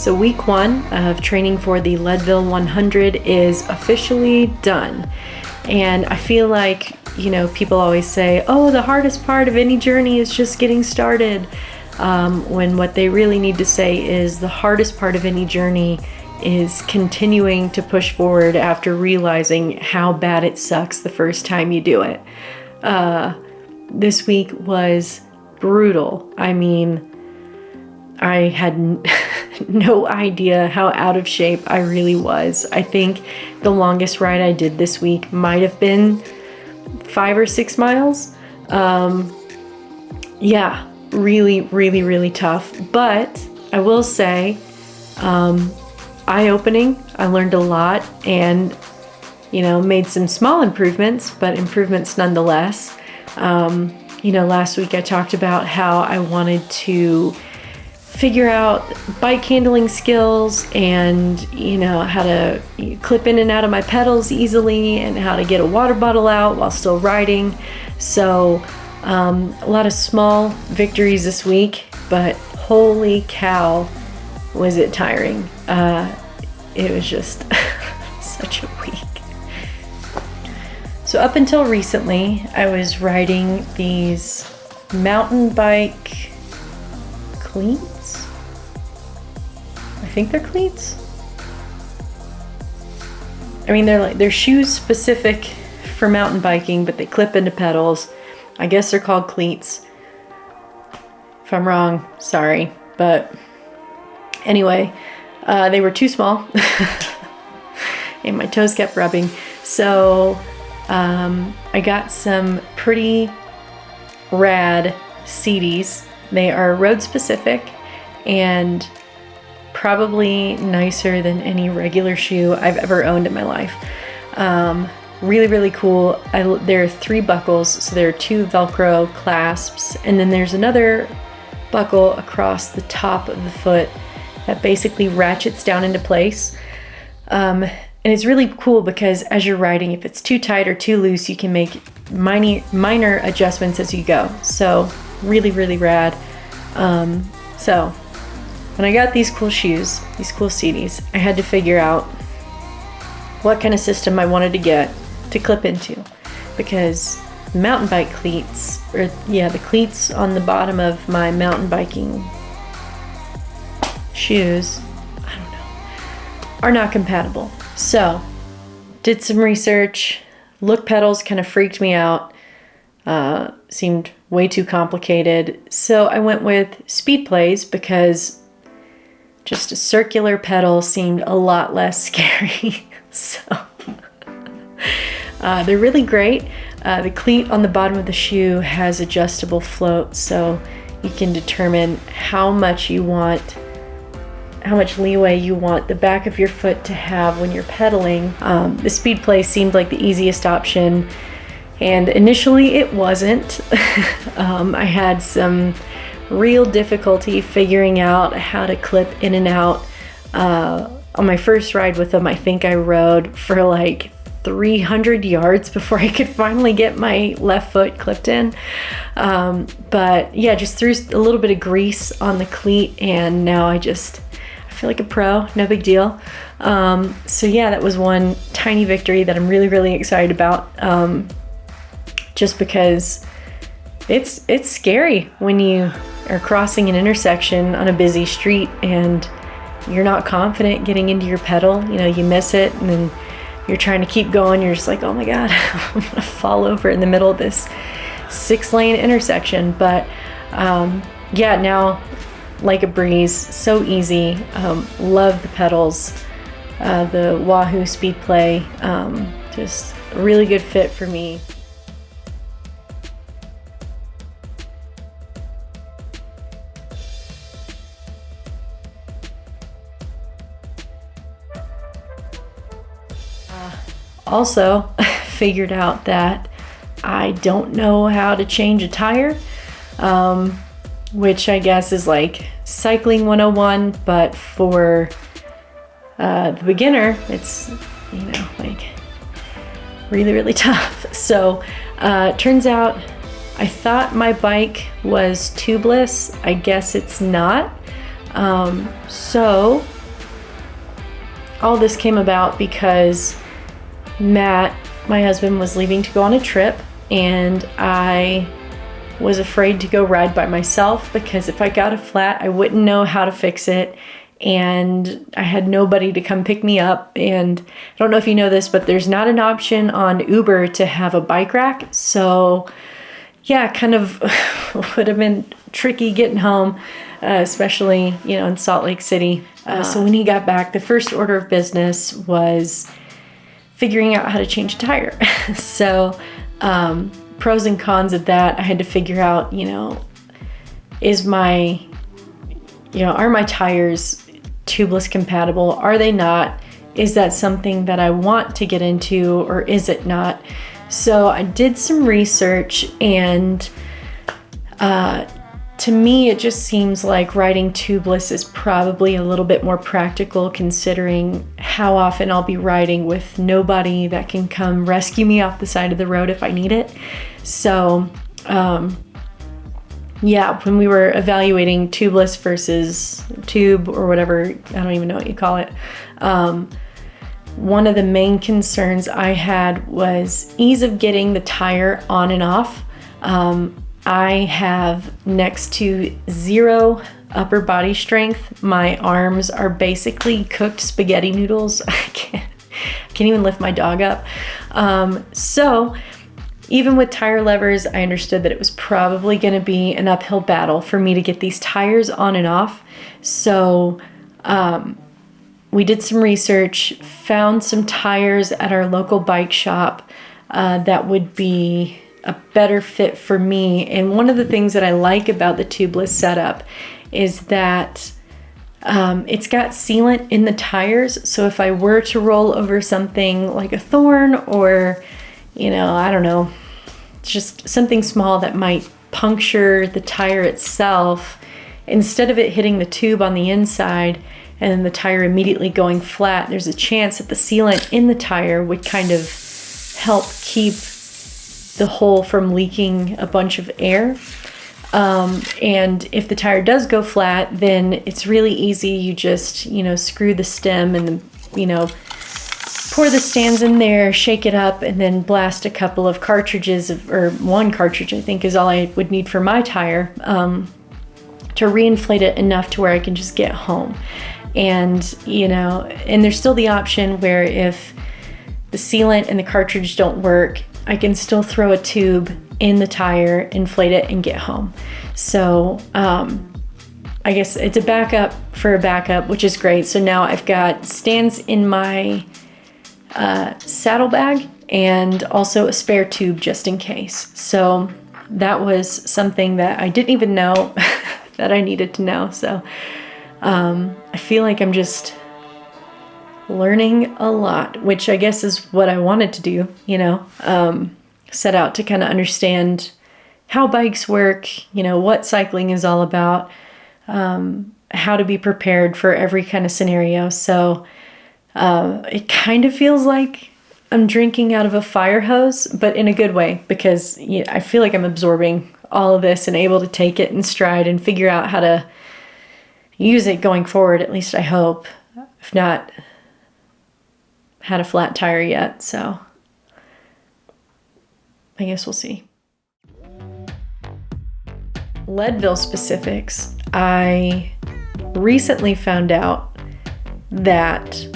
So week 1 of training for the Leadville 100 is officially done. And I feel like, you know, people always say, oh, the hardest part of any journey is just getting started. When what they really need to say is the hardest part of any journey is continuing to push forward after realizing how bad it sucks the first time you do it. This week was brutal. I mean, I had no idea how out of shape I really was. I think the longest ride I did this week might have been 5 or 6 miles. Yeah, really tough. But I will say, eye-opening. I learned a lot and, you know, made some small improvements, but improvements nonetheless. You know, last week I talked about how I wanted to figure out bike handling skills and, you know, how to clip in and out of my pedals easily and how to get a water bottle out while still riding. So a lot of small victories this week, but holy cow, was it tiring. It was just such a week. So up until recently, I was riding these mountain bike cleats. I think they're cleats. I mean, they're shoes specific for mountain biking, but they clip into pedals. I guess they're called cleats. If I'm wrong, sorry. But anyway, they were too small and my toes kept rubbing. So I got some pretty rad seaties. They are road specific and probably nicer than any regular shoe I've ever owned in my life. Really cool. There are 3 buckles, so there are 2 Velcro clasps, and then there's another buckle across the top of the foot that basically ratchets down into place. And it's really cool because as you're riding, if it's too tight or too loose, you can make minor adjustments as you go. So really rad. So when I got these cool shoes, these cool seaties, I had to figure out what kind of system I wanted to get to clip into, because mountain bike cleats, or yeah, the cleats on the bottom of my mountain biking shoes, I don't know, are not compatible. So did some research. Look pedals kind of freaked me out. Seemed way too complicated. So I went with speed plays because just a circular pedal seemed a lot less scary. So they're really great. The cleat on the bottom of the shoe has adjustable float, so you can determine how much leeway you want the back of your foot to have when you're pedaling. The speed play seemed like the easiest option, and initially it wasn't. I had some real difficulty figuring out how to clip in and out. On my first ride with them, I think I rode for like 300 yards before I could finally get my left foot clipped in. But yeah, just threw a little bit of grease on the cleat and now I feel like a pro, no big deal. So yeah, that was one tiny victory that I'm really excited about. Just because it's scary when you are crossing an intersection on a busy street and you're not confident getting into your pedal. You know, you miss it and then you're trying to keep going. You're just like, oh my God, I'm gonna fall over in the middle of this 6-lane intersection. But yeah, now like a breeze, so easy. Love the pedals, the Wahoo Speed Play, just a really good fit for me. Also figured out that I don't know how to change a tire, which I guess is like cycling 101, but for the beginner, it's, you know, like really tough. So turns out I thought my bike was tubeless. I guess it's not. So all this came about because Matt, my husband, was leaving to go on a trip, and I was afraid to go ride by myself because if I got a flat, I wouldn't know how to fix it, and I had nobody to come pick me up. And I don't know if you know this, but there's not an option on Uber to have a bike rack. So yeah, kind of would have been tricky getting home, especially, in Salt Lake City. So when he got back, the first order of business was figuring out how to change a tire. So pros and cons of that, I had to figure out, are my tires tubeless compatible? Are they not? Is that something that I want to get into, or is it not? So I did some research, and to me, it just seems like riding tubeless is probably a little bit more practical, considering how often I'll be riding with nobody that can come rescue me off the side of the road if I need it. So, when we were evaluating tubeless versus tube or whatever, I don't even know what you call it, one of the main concerns I had was ease of getting the tire on and off. I have next to zero upper body strength. My arms are basically cooked spaghetti noodles. I can't even lift my dog up. So even with tire levers, I understood that it was probably going to be an uphill battle for me to get these tires on and off. So we did some research, found some tires at our local bike shop that would be a better fit for me. And one of the things that I like about the tubeless setup is that it's got sealant in the tires. So if I were to roll over something like a thorn or, I don't know, just something small that might puncture the tire itself, instead of it hitting the tube on the inside and then the tire immediately going flat, there's a chance that the sealant in the tire would kind of help keep the hole from leaking a bunch of air. And if the tire does go flat, then it's really easy. You just, screw the stem and then, pour the stands in there, shake it up, and then blast a couple of cartridges, or one cartridge I think is all I would need for my tire, to reinflate it enough to where I can just get home. And, and there's still the option where if the sealant and the cartridge don't work, I can still throw a tube in the tire, inflate it, and get home. So I guess it's a backup for a backup, which is great. So now I've got stands in my saddlebag and also a spare tube just in case. So that was something that I didn't even know that I needed to know. So I feel like I'm just learning a lot, which I guess is what I wanted to do, set out to kind of understand how bikes work, what cycling is all about, how to be prepared for every kind of scenario. So it kind of feels like I'm drinking out of a fire hose, but in a good way, because I feel like I'm absorbing all of this and able to take it in stride and figure out how to use it going forward. At least I hope. I've not had a flat tire yet, so I guess we'll see. Leadville specifics. I recently found out that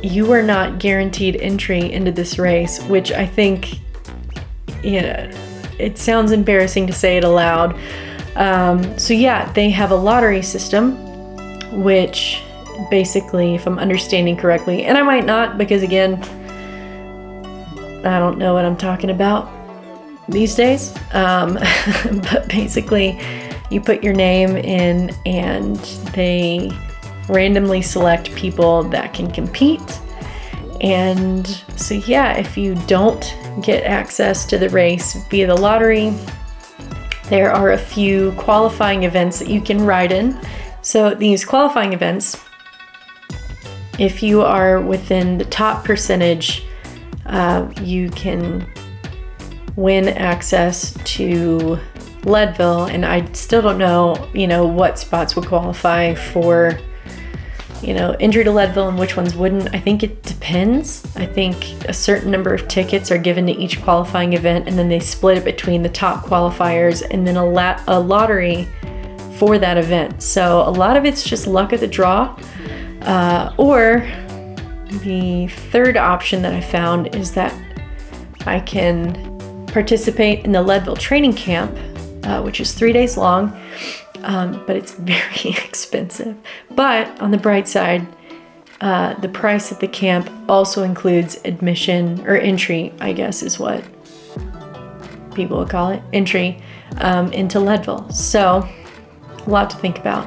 you are not guaranteed entry into this race, which I think, it sounds embarrassing to say it aloud. So yeah, they have a lottery system, which basically, if I'm understanding correctly, and I might not, because again, I don't know what I'm talking about these days, but basically you put your name in and they randomly select people that can compete. And so yeah, if you don't get access to the race via the lottery, there are a few qualifying events that you can ride in. So these qualifying events, if you are within the top percentage, you can win access to Leadville. And I still don't know, what spots would qualify for entry to Leadville and which ones wouldn't. I think it depends. I think a certain number of tickets are given to each qualifying event, and then they split it between the top qualifiers and then a lottery for that event. So a lot of it's just luck of the draw. Or the third option that I found is that I can participate in the Leadville training camp, which is 3 days long. But it's very expensive. But on the bright side, the price at the camp also includes admission, or entry, I guess is what people would call it, entry into Leadville. So a lot to think about.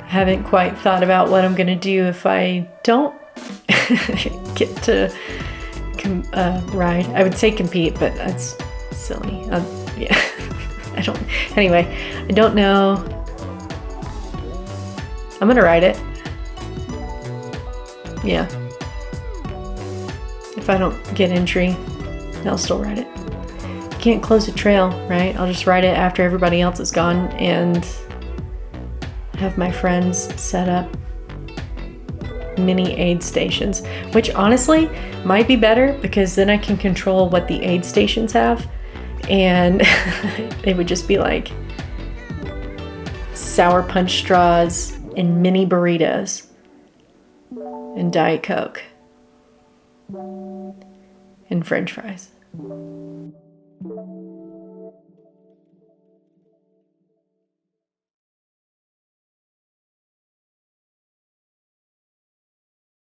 Haven't quite thought about what I'm going to do if I don't get to ride. I would say compete, but that's silly. Yeah. I don't know. I'm gonna ride it. Yeah. If I don't get entry, I'll still ride it. Can't close a trail, right? I'll just ride it after everybody else is gone and have my friends set up mini aid stations, which honestly might be better because then I can control what the aid stations have. And they would just be like sour punch straws and mini burritos and Diet Coke and French fries.